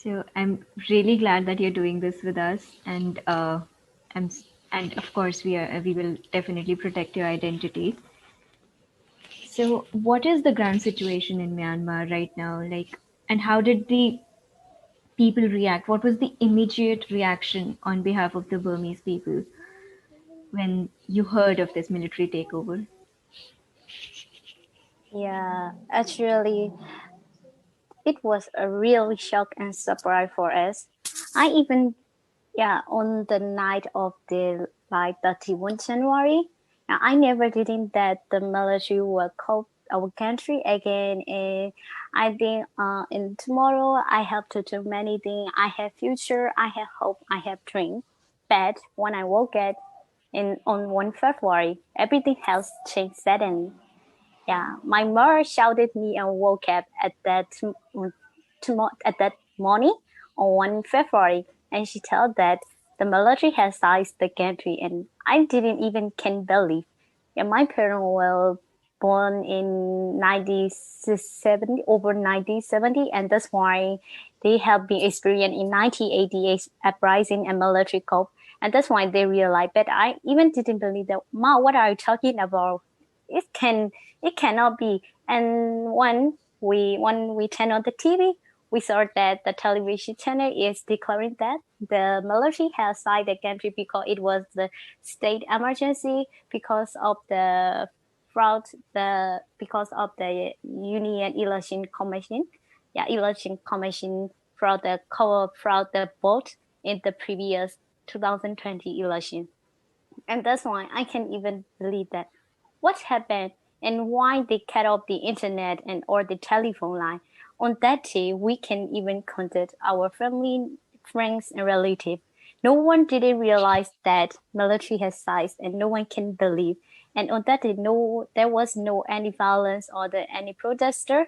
So I'm really glad that you're doing this with us, and I'm, and of course we will definitely protect your identity. So what is the ground situation in Myanmar right now? Like, and how did the people react? What was the immediate reaction on behalf of the Burmese people when you heard of this military takeover? Yeah, actually, it was a really shock and surprise for us. I even, yeah, on the night of the like 31 January, I never didn't that the military will call our country again. And I think in tomorrow I have to do many things. I have future, I have hope, I have dream. But when I woke up in on 1 February, everything has changed suddenly. Yeah, my mother shouted me and woke up at that morning on 1 February, and she told that the military has seized the country, and I didn't even can believe. Yeah, my parents were born in 1970, over 1970, and that's why they have been experienced in 1988 uprising and military coup, and that's why they realized. But I even didn't believe that. Ma, what are you talking about? It can it cannot be. And when we turn on the TV, we saw that the television channel is declaring that the military has signed the country because it was the state emergency because of the fraud, the because of the Union Election Commission, yeah, election commission fraud the fraud the vote in the previous 2020 election. And that's why I can't even believe that. What happened and why they cut off the internet and or the telephone line. On that day, we can even contact our family, friends, and relatives. No one didn't realize that military has size, and no one can believe. And on that day, no, there was no any violence or any protester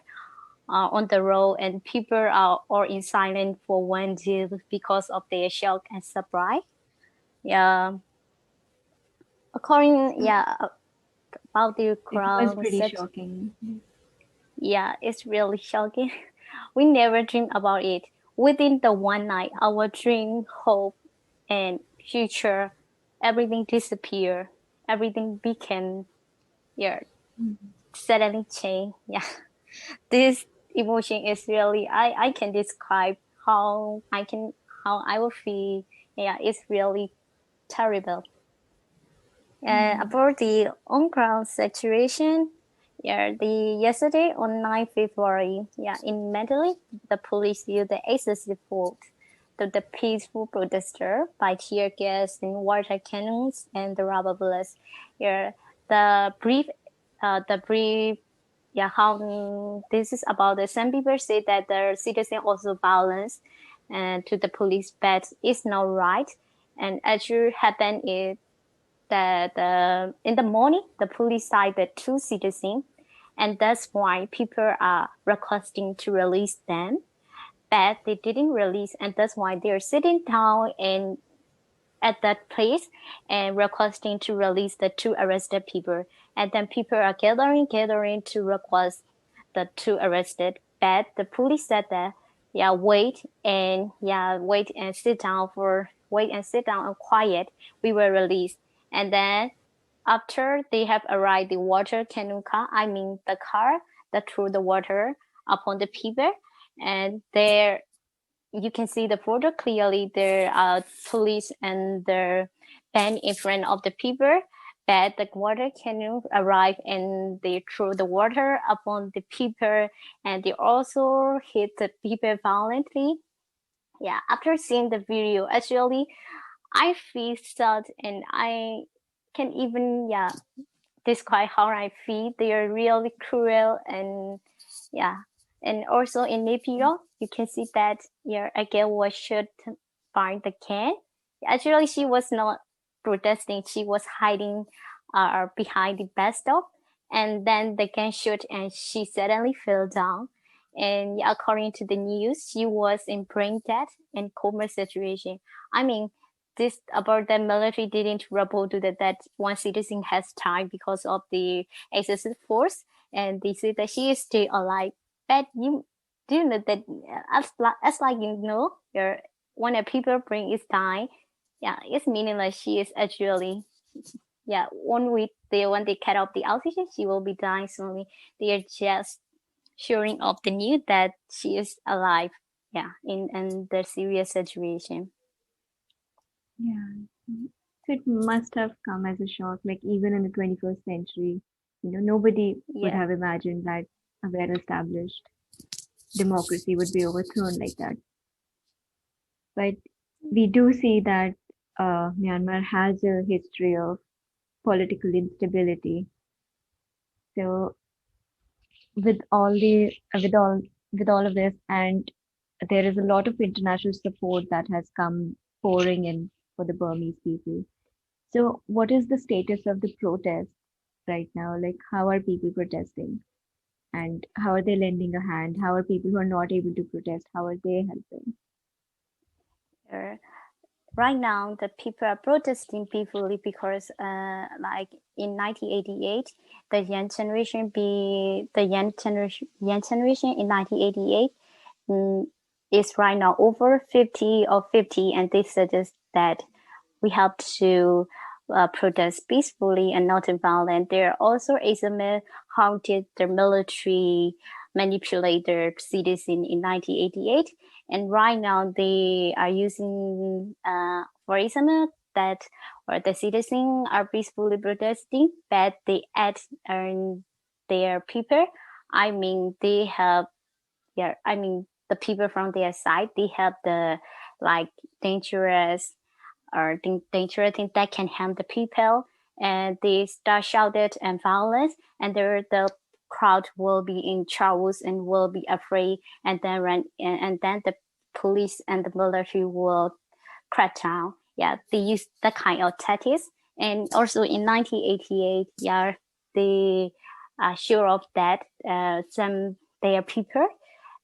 on the road, and people are all in silence for 1 day because of their shock and surprise. Yeah, according So about the it was crown pretty such, shocking. yeah, it's really shocking. We never dream about it. Within the one night, our dream, hope, and future, everything disappear. Everything became, yeah, suddenly change. Yeah, this emotion is really I can describe how I will feel. Yeah, it's really terrible. About the on-ground situation, yeah, the yesterday on 9 February, yeah, in Medellin, the police used the excessive force to the peaceful protester by tear gas and water cannons and the rubber bullets. Yeah, the brief, the brief, yeah, how this is about the some people say that the citizen also violence and to the police, but it's not right. And actually happened is that in the morning the police cited two citizens, and that's why people are requesting to release them, but they didn't release, and that's why they're sitting down and at that place and requesting to release the two arrested people. And then people are gathering to request the two arrested, but the police said that yeah wait and sit down for wait and sit down and quiet, we will release. And then after they have arrived the water canoe car, I mean the car that threw the water upon the people, and there you can see the photo clearly. There are police and the band in front of the people, but the water canoe arrived and they threw the water upon the people, and they also hit the people violently. Yeah, after seeing the video, actually, I feel sad, and I can even describe how I feel. They are really cruel, and yeah. And also in Nepal, you can see that a girl was shot by the can. Actually, she was not protesting. She was hiding behind the bus stop. And then the can shot and she suddenly fell down. And yeah, according to the news, she was in brain death and coma situation. I mean, this about the military didn't report to that one citizen has died because of the excessive force, and they say that she is still alive. But do you know that as like you know, when a people bring is dying, yeah, it's meaningless. She is actually, yeah, when they cut off the oxygen, she will be dying slowly. They are just showing off the news that she is alive. Yeah, in the serious situation. Yeah. So it must have come as a shock, like even in the 21st century, nobody would Yeah, have imagined that a well-established democracy would be overthrown like that. But we do see that Myanmar has a history of political instability. So with all the with all of this, and there is a lot of international support that has come pouring in for the Burmese people. So what is the status of the protest right now? Like, how are people protesting? And how are they lending a hand? How are people who are not able to protest, how are they helping? uh, right now the people are protesting peacefully because like in 1988 the young generation in 1988 is right now over 50 or 50, and they suggest that we have to protest peacefully and not violent. There are also examples how did the military manipulate their citizen in 1988, and right now they are using, for example, that or the citizens are peacefully protesting, but they add their people. I mean, they have, yeah, I mean, the people from their side, they have the like dangerous or dangerous things that can harm the people, and they start shouted and violence, and there the crowd will be in troubles and will be afraid, and then and then the police and the military will crack down. Yeah, they use that kind of tactics. And also in 1988, yeah, they are sure of that some their people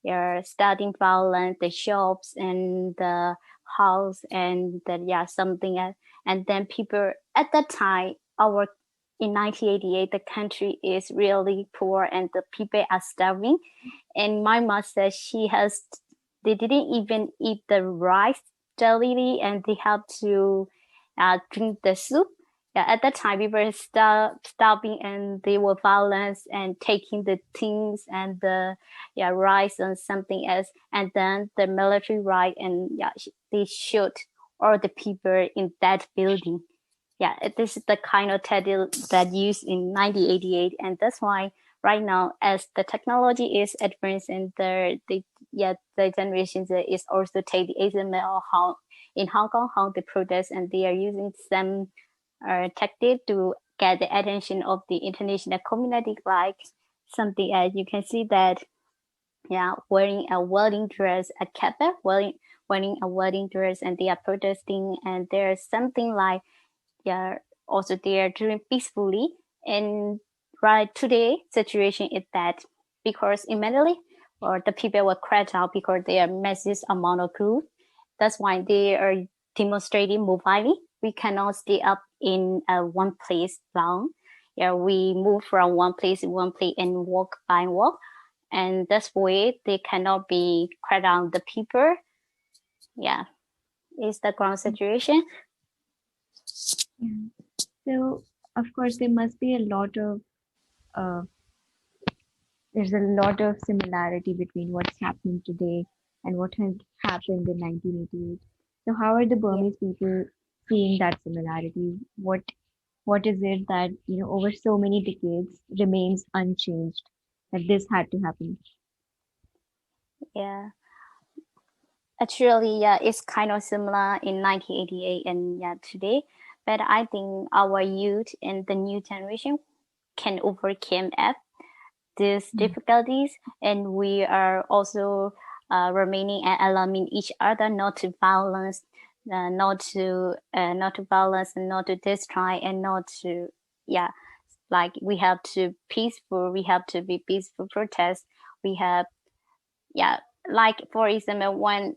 are starting violence, the shops and the house and the, yeah, something else. And then people at that time, our in 1988, the country is really poor and the people are starving. And my mom says they didn't even eat the rice daily, and they have to drink the soup. Yeah, at that time, people were starving and they were violent and taking the things and the, yeah, rice and something else. And then the military right, and yeah, they shoot all the people in that building. Yeah, this is the kind of title that used in 1988, and that's why right now, as the technology is advancing, the generations is also take the example of how in Hong Kong how they protest, and they are using some tactic to get the attention of the international community, like something as you can see that, yeah, wearing a wedding dress, a kappa, wearing a wedding dress, and they are protesting, and there's something like, yeah, also they are doing peacefully. And right today situation is that because immediately or the people were cracked out because they are massive amount of group, that's why they are demonstrating mobilely. We cannot stay up in one place long. Yeah, we move from one place to one place and walk by walk, and that's way they cannot be cracked out the people. Yeah, is the ground situation. Yeah. So of course there must be a lot of uh, there's a lot of similarity between what's happening today and what had happened in 1988. So how are the Yeah. Burmese people seeing that similarity? What is it that, over so many decades remains unchanged that this had to happen? Yeah. Actually, yeah, it's kind of similar in 1988 and yeah today, but I think our youth and the new generation can overcome these Mm. difficulties, and we are also remaining and alarming each other not to violence, not to violence and not to destroy and not to, yeah, like we have to be peaceful protest. We have, yeah, like for example when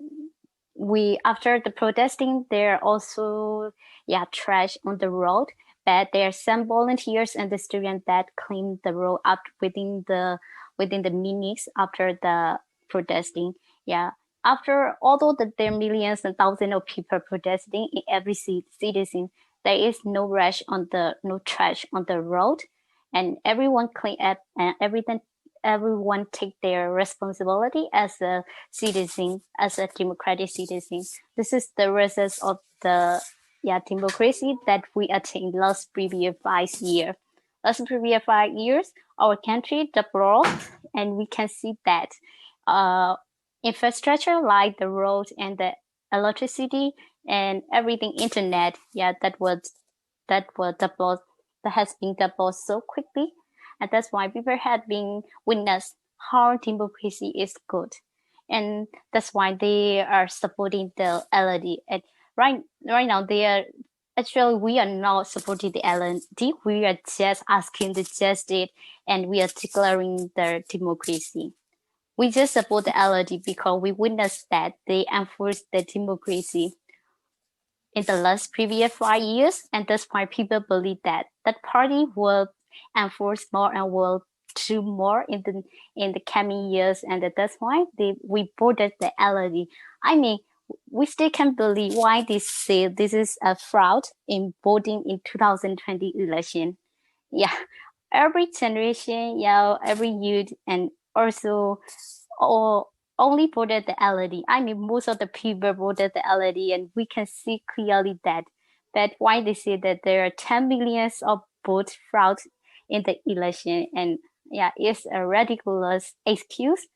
we after the protesting there are also, yeah, trash on the road, but there are some volunteers and the students that clean the road up within the minutes after the protesting. Yeah, after although that there are millions and thousands of people protesting in every citizen, there is no rush on the no trash on the road, and everyone clean up and everything. Everyone take their responsibility as a citizen, as a democratic citizen. This is the result of the democracy that we attained last previous 5 years. Last previous 5 years, our country developed, and we can see that uh, infrastructure like the roads and the electricity and everything internet, that was developed, that has been developed so quickly, and that's why people had been witnessed how democracy is good, and that's why they are supporting the LD. And right now they are actually we are not supporting the LND. We are just asking the justice, and we are declaring the democracy. We just support the LND because we witnessed that they enforced the democracy in the last previous 5 years, and that's why people believe that that party will enforce more and will do more in the coming years, and that's why we voted the LND. I mean, we still can't believe why they say this is a fraud in voting in 2020 election. Yeah, every generation, every youth, and also or only voted the LED. I mean, most of the people voted the LED, and we can see clearly that. That's why they say that there are 10 millions of vote fraud in the election, and it's a ridiculous excuse.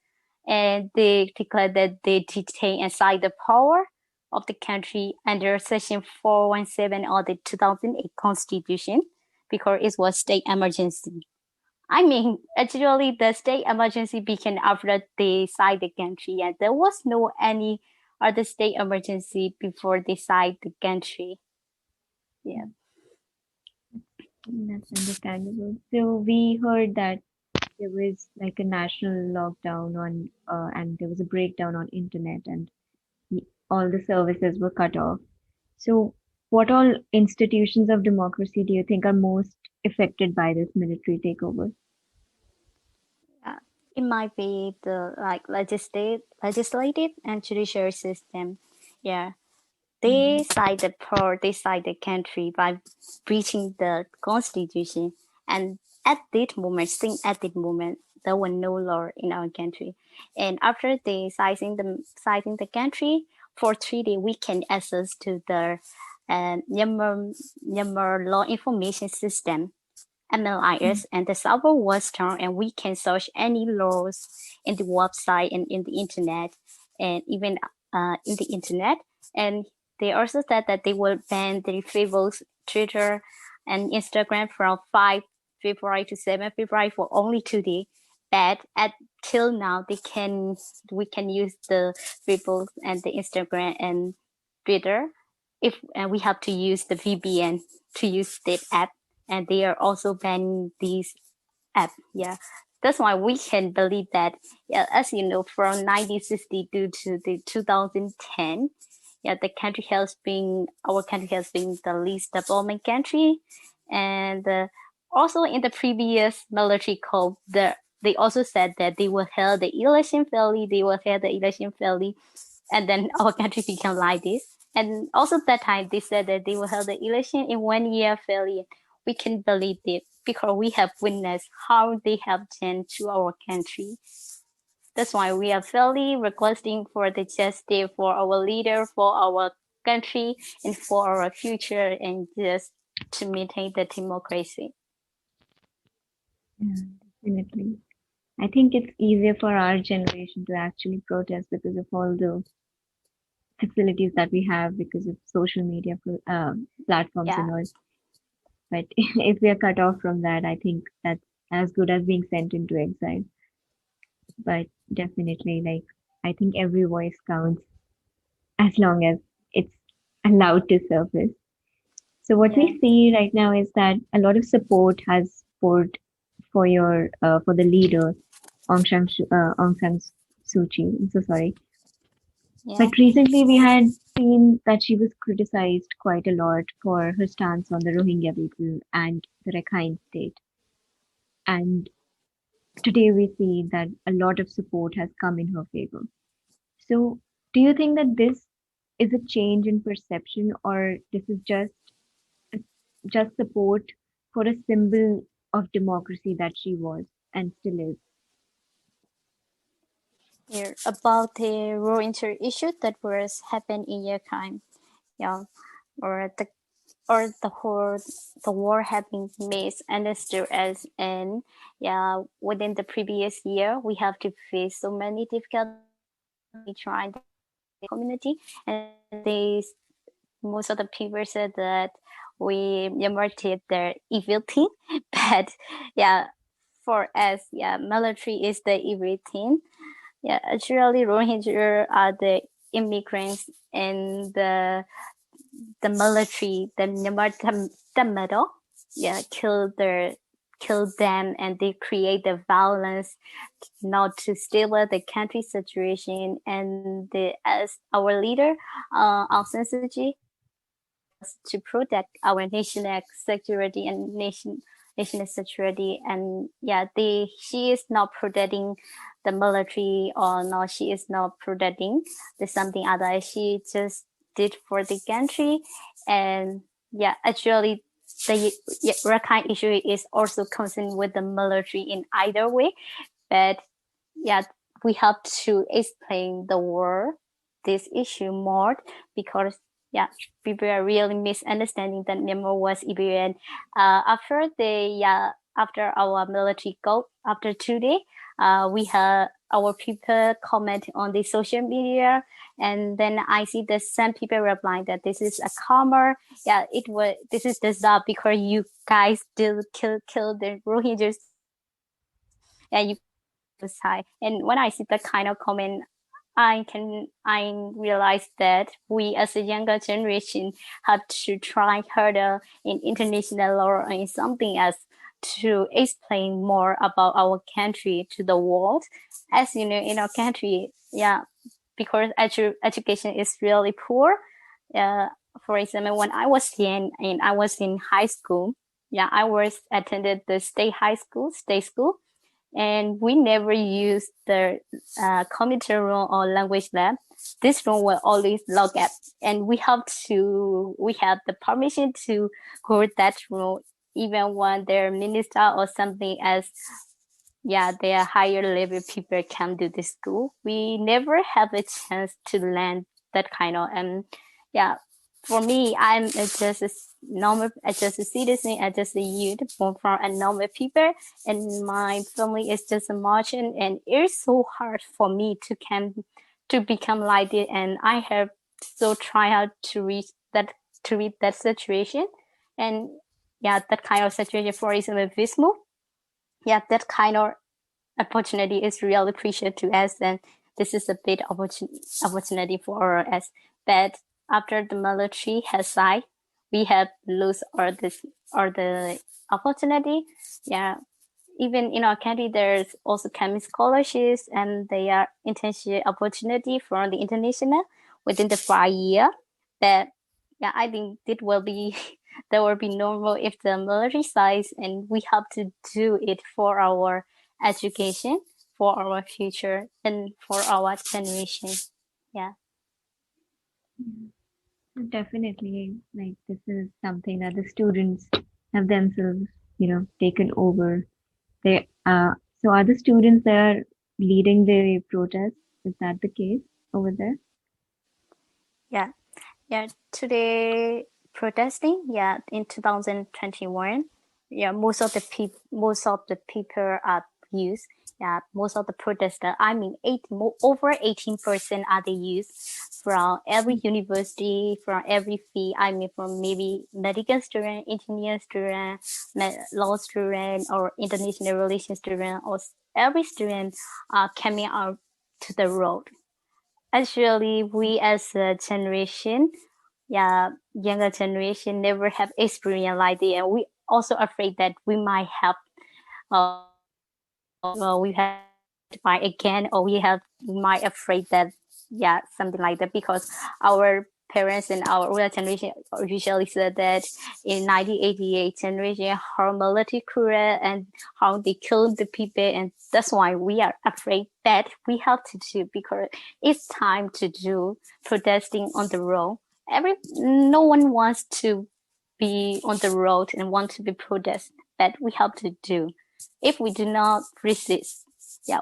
And they declare that they detain inside the power of the country under Section 417 of the 2008 Constitution because it was state emergency. I mean, actually, the state emergency began after they signed the country, and there was no any other state emergency before they signed the country. Yeah, That's understandable. So we heard that there was like a national lockdown on, and there was a breakdown on internet, and all the services were cut off. So, what all institutions of democracy do you think are most affected by this military takeover? yeah. It might be the like legislative and judicial system. Yeah, they Mhm. side the poor, they side the country by breaching the constitution. And at that moment, since at that moment, there were no law in our country. And after they sizing the country, for 3 days, we can access to the Myanmar law information system. Mm. MLIS, and the server was turned, and we can search any laws in the website and in the internet, and even in the internet. And they also said that they will ban the Facebook, Twitter, and Instagram from 5 February to 7 February for only 2 days. But at till now, we can use the Facebook and the Instagram and Twitter if we have to use the VPN to use that app, and they are also banning these app. Yeah, that's why we can believe that. Yeah, as you know, from 1962 to the 2010, the country has been our country has been the least development country, and also in the previous military coup, they also said that they will hold the election fairly. They will hold the election fairly, and then our country became like this. And also that time they said that they will hold the election in 1 year fairly. We can believe it because we have witnessed how they have changed to our country. That's why we are fairly requesting for the justice for our leader, for our country, and for our future, and just to maintain the democracy. Yeah, definitely. I think it's easier for our generation to actually protest because of all the facilities that we have because of social media platforms Yeah, and all. But if we are cut off from that, I think that's as good as being sent into exile. But definitely, like, I think every voice counts as long as it's allowed to surface. So what yeah, we see right now is that a lot of support has poured for the leader Aung San Suu Kyi. I'm so sorry, yeah, but recently we had seen that she was criticized quite a lot for her stance on the Rohingya people and the Rakhine state. And today we see that a lot of support has come in her favor. So, do you think that this is a change in perception, or this is just support for a symbol of democracy that she was and still is? Here about the raw inter issue that was happened in your time, yeah, or the whole the war having misunderstood as, and yeah, within the previous year we have to face so many difficulties when we try to support the community, and they, most of the people said that we Myanmar did their evil thing, but yeah, for us, yeah, military is the evil thing. Yeah, actually, Rohingya are the immigrants, and the military, the Myanmar, the middle, yeah, kill them, and they create the violence not to stabilize the country situation. And as our leader, Aung San Suu Kyi, help us to protect our national security and national security. And yeah, she is not protecting the military, or no, she is not protecting the something other. She just did for the country. And yeah, actually the Rakhine issue is also concerned with the military in either way. But yeah, we have to explain the war, this issue more, because yeah, people are really misunderstanding that Myanmar was even after the after our military go after 2 days, we have our people comment on the social media, and then I see that some people replying that this is a karma. Yeah, it was, this is the job because you guys still kill the Rohingyas civilians. Yeah, you put the genocide. And when I see that kind of comment, I realize that we as a younger generation have to try harder in international law or in something else to explain more about our country to the world. As you know, in our country, yeah, because education is really poor. Uh, for example, when I was young and I was in high school, yeah, I was attended the state school, and we never use the computer room or language lab. This room will always log up, and we have the permission to go to that room even when their minister or something else, yeah, their higher level people come to the school. We never have a chance to learn that kind of, and yeah, for me, I'm just a normal, just a citizen, just a youth born from a normal people, and my family is just a merchant, and it's so hard for me to become like it, and I have so try hard to reach that situation, and yeah, that kind of situation. For example, Vismo, yeah, that kind of opportunity is really precious to us, and this is a big opportunity for us. But after the military has died, we have lose all this or the opportunity. Yeah, even in our country, there's also coming scholarships, and they are internship opportunity from the international within the 5 year. But yeah, I think it will be that will be normal if the military size, and we have to do it for our education, for our future, and for our generation. Yeah. Yeah. So definitely, like this is something that the students have themselves, taken over. They so are the students there leading the protest? Is that the case over there? Yeah. Yeah, today protesting. Yeah, in 2021. Yeah, most of the people are youth. Yeah, most of the protesters. I mean, over 18% are the youth from every university, from every field. I mean, from maybe medical student, engineer student, law student, or international relations student, or every student are coming out to the road. Actually, we as a generation, yeah, younger generation never have experience like that, and we also afraid that we might have we have to identify again, or we might afraid that, yeah, something like that, because our parents and our older generation usually said that in 1988 generation how military cruel and how they killed the people, and that's why we are afraid that we have to do, because it's time to do protesting on the road. No one wants to be on the road and want to be protest, but we have to do. If we do not resist,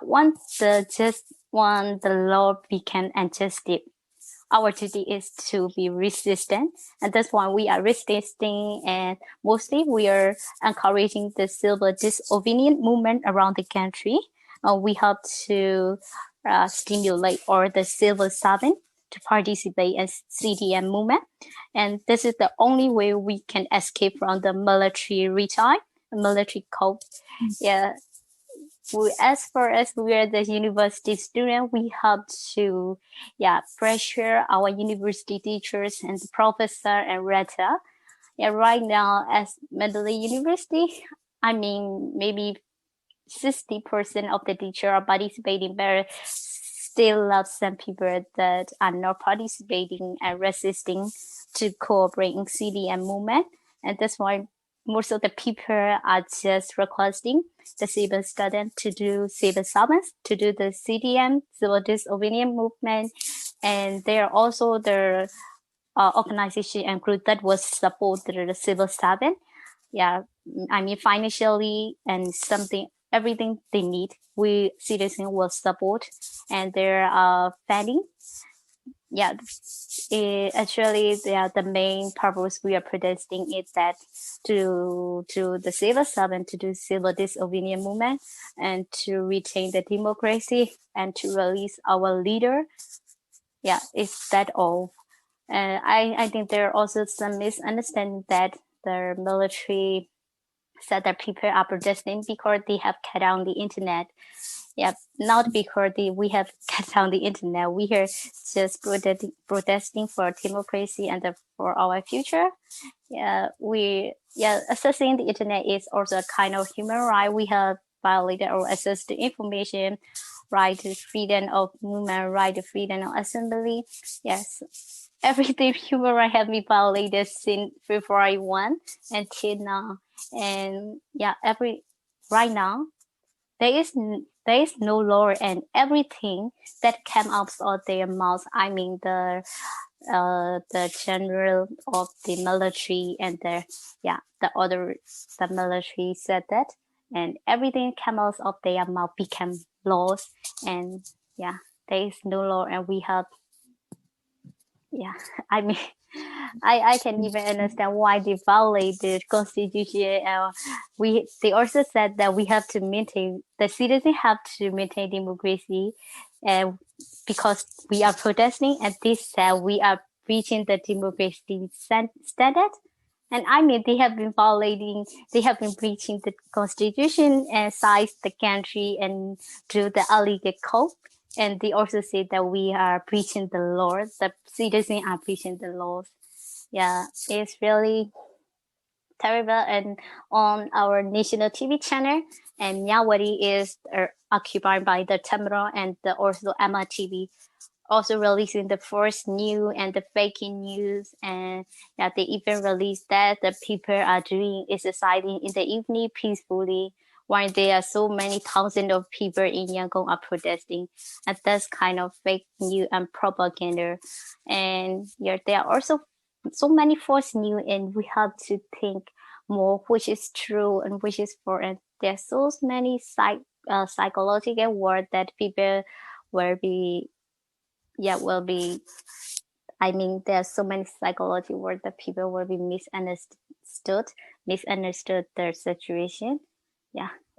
once the law became adjusted, our duty is to be resistant, and that's why we are resisting, and mostly we are encouraging the civil disobedient movement around the country. We have to stimulate all the civil servant to participate in CDM movement, and this is the only way we can escape from the military regime, military code. Yeah, as far as we are the university student, we have to pressure our university teachers and the professor and rector. Right now as Mandalay University, I mean maybe 60% of the teacher are participating, but still love some people that are not participating and resisting to cooperate in CDM movement. And that's why most of the people are just requesting the civil student to do civil servants, to do the CDM, civil disobedient movement. And there are also the organization and group that will support the civil servant. I mean financially and something, everything they need, we citizens will support, and there are funding. Actually the main purpose we are protesting is that to the civil servant to do civil disobedient movement and to retain the democracy and to release our leader. Is that all? I think there are also some misunderstanding that the military said that people are protesting because they have cut down the internet. Not because we have cut down the internet. We are just protesting for democracy and for our future. Accessing the internet is also a kind of human right. We have violated our access to information, right to freedom of movement, right to freedom of assembly. Yes, everything human right have been violated since February 1 until now. And right now there is no law, and everything that came out of their mouth, I mean the general of the military and the military said that, and everything came out of their mouth became laws. And there is no law, and we have I mean I can even understand why they violate the constitution. They also said that we have to maintain, the citizens have to maintain democracy, and because we are protesting, and they said we are breaching the democracy standard. And I mean they have been breaching the constitution and size the country and do the illegal code. And they also say that we are breaching the laws, the citizens are breaching the laws. It's really terrible. And on our national TV channel, and Myanmar is occupied by the Tamil and the also MRTV, also releasing the false news and the fake news. And they even released that the people are doing exercising in the evening peacefully, while there are so many thousands of people in Yangon are protesting. And that's kind of fake news and propaganda. And there are also so many false news, and we have to think more which is true and which is false. And there's so many psychological words that people will be I mean there's so many psychology words that people will be misunderstood their situation.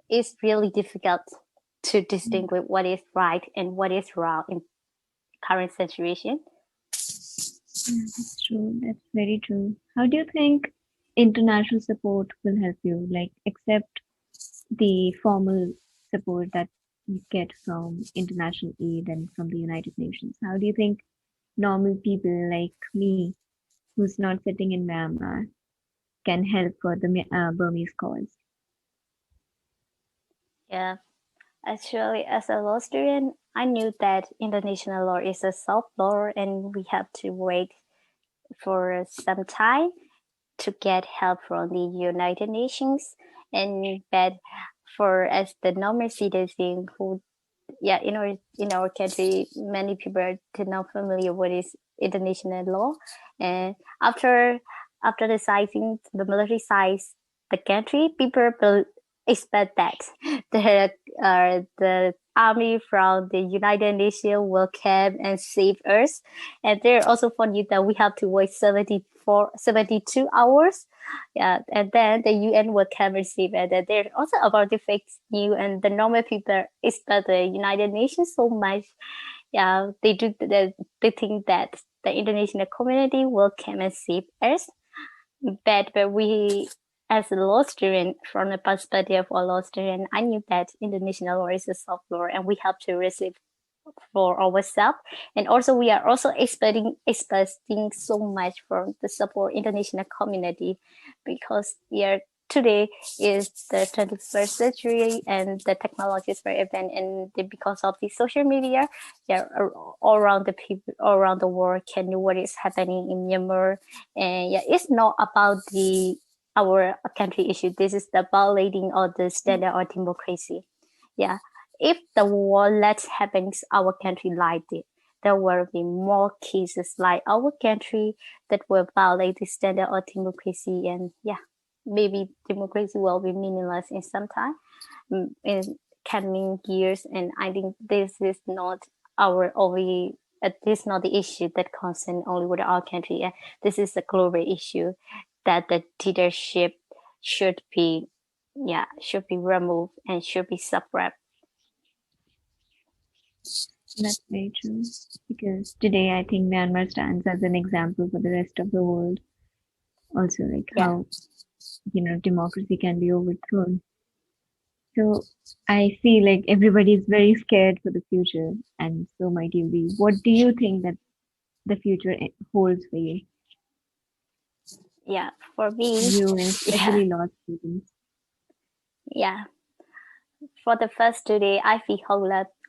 It's really difficult to distinguish what is right and what is wrong in current situation. That's true. That's very true. How do you think international support will help you? Like, except the formal support that you get from international aid and from the United Nations, how do you think normal people like me, who's not sitting in Myanmar, can help for the Burmese cause? Yeah, actually, as a law student, I knew that international law is a soft law, and we have to wait for some time to get help from the United Nations, and but for as the normal citizen who, yeah, in our country, many people are not familiar with is international law, and after the sizing, the military size the country, people will expect that the army from the United Nations will come and save us, and they're also funny that we have to wait 72 hours. Yeah, and then the UN will come and save it. And they're also about the fake news, and the normal people expect the United Nations so much. Yeah, they think that the international community will come and save us. But we, as a law student, from the perspective of a law student, I knew that international law is a soft law, and we have to receive for ourselves. And also, we are also expecting so much from the support international community, because today is the 21st century, and the technology is very advanced, and because of the social media, yeah, all around the people, all around the world can know what is happening in Myanmar. And yeah, it's not about the our country issue. This is the violating of the standard of democracy. Yeah, if the war let happens our country like this, there will be more cases like our country that will violate the standard of democracy, and yeah, maybe democracy will be meaningless in some time, in coming years. And I think this is not our only. This is not the issue that concern only with our country. This is a global issue that the leadership should be, should be removed and should be suppressed. That's very true. Because today I think Myanmar stands as an example for the rest of the world. Also, like Yeah. how, democracy can be overthrown. So I feel like everybody is very scared for the future, and so might you be. What do you think that the future holds for you? Yeah, for me, You and yeah, especially law students. yeah. For the first 2 days, I feel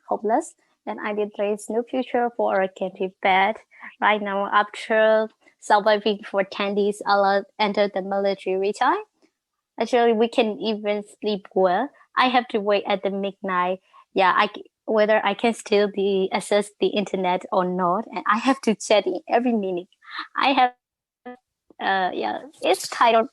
hopeless, and I did there is no future for our country. But right now, after surviving for 10 days, I'll enter the military retire. Actually, we can even sleep well. I have to wait at the midnight. Yeah, whether I can still access the internet or not, and I have to check in every minute. I have yeah, it's kind of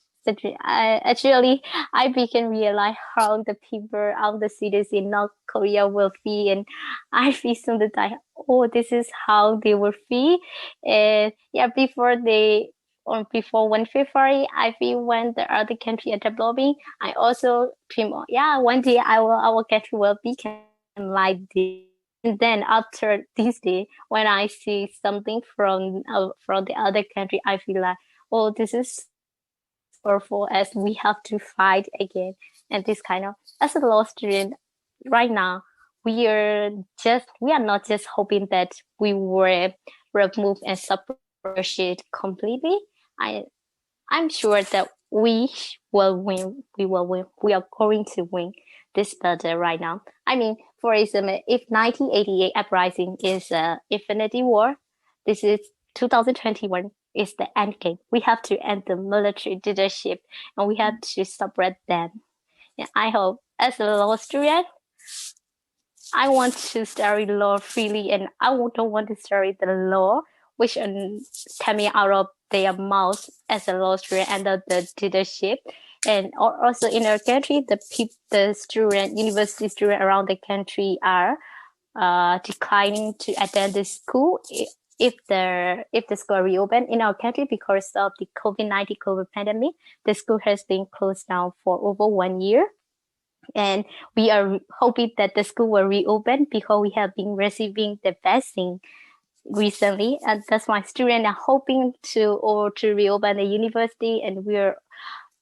I became realize how the people of the cities in North Korea will feel, and I feel some the time, oh, this is how they will feel. And yeah, before 1 February, I feel when the other country are developing, I also dream, yeah, one day our country will become like this. And then after this day, when I see something from the other country, I feel like, oh, this is so powerful, as we have to fight again. And this kind of, as a law student, right now, we are not just hoping that we will remove and suppress shit completely. I I'm sure that we will win. We will win. We are going to win this battle right now. I mean, for example, if 1988 uprising is a infinity war, this is 2021 is the end game. We have to end the military leadership, and we have to suppress them. And I hope, as a law student, I want to study law freely, and I don't want to study the law which are coming out of their mouths as a law student under the leadership. And also in our country, the student, university student around the country are declining to attend the school if the school reopen in our country because of the COVID-19 COVID pandemic. The school has been closed down for over 1 year, and we are hoping that the school will reopen because we have been receiving the vaccine recently, and that's why students are hoping to reopen the university, and we're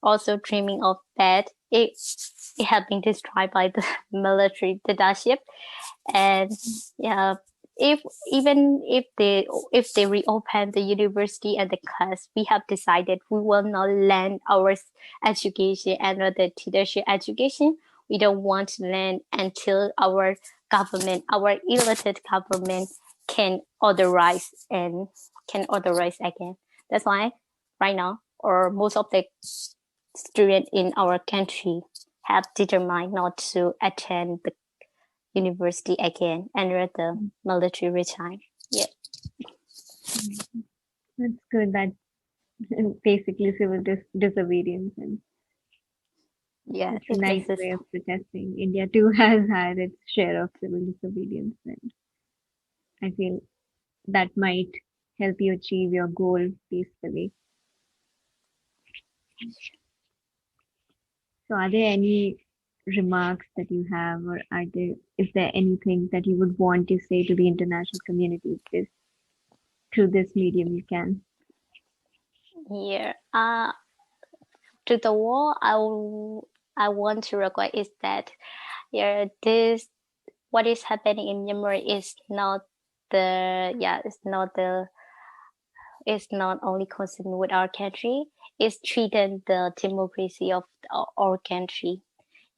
also dreaming of that. It had been destroyed by the military dictatorship, and yeah, if even if they reopen the university and the class, we have decided we will not learn our education and the leadership education. We don't want to learn until our elected government can authorize again. That's why right now, or most of the students in our country have determined not to attend the university again and rather military resign. Yeah. That's good. That's basically civil disobedience, and Yeah, it's a it nice exists. way of protesting. India too has had its share of civil disobedience, and I feel that might help you achieve your goal peacefully. So, are there any remarks that you have, or is there anything that you would want to say to the international community? Because through this medium, you can. Yeah. To the world, I want to request is that yeah, this what is happening in Myanmar is not the yeah, it's not only concerned with our country. It's treating the democracy of our country.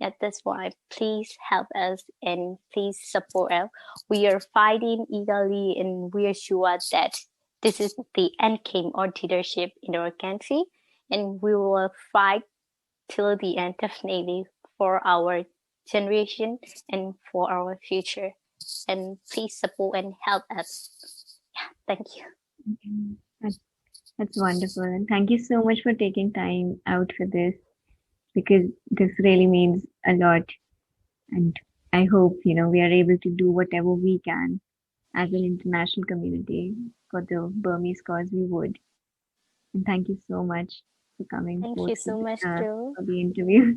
Yeah, that's why please help us and please support us. We are fighting eagerly and we are sure that this is the end game of leadership in our country, and we will fight till the end definitely for our generation and for our future. And please support and help us. Yeah, thank you. Mhm. That's wonderful. And thank you so much for taking time out for this because this really means a lot. And I hope, we are able to do whatever we can as an international community for the Burmese cause we would. And thank you so much for coming Thank forth you so much, Joe. for the interview.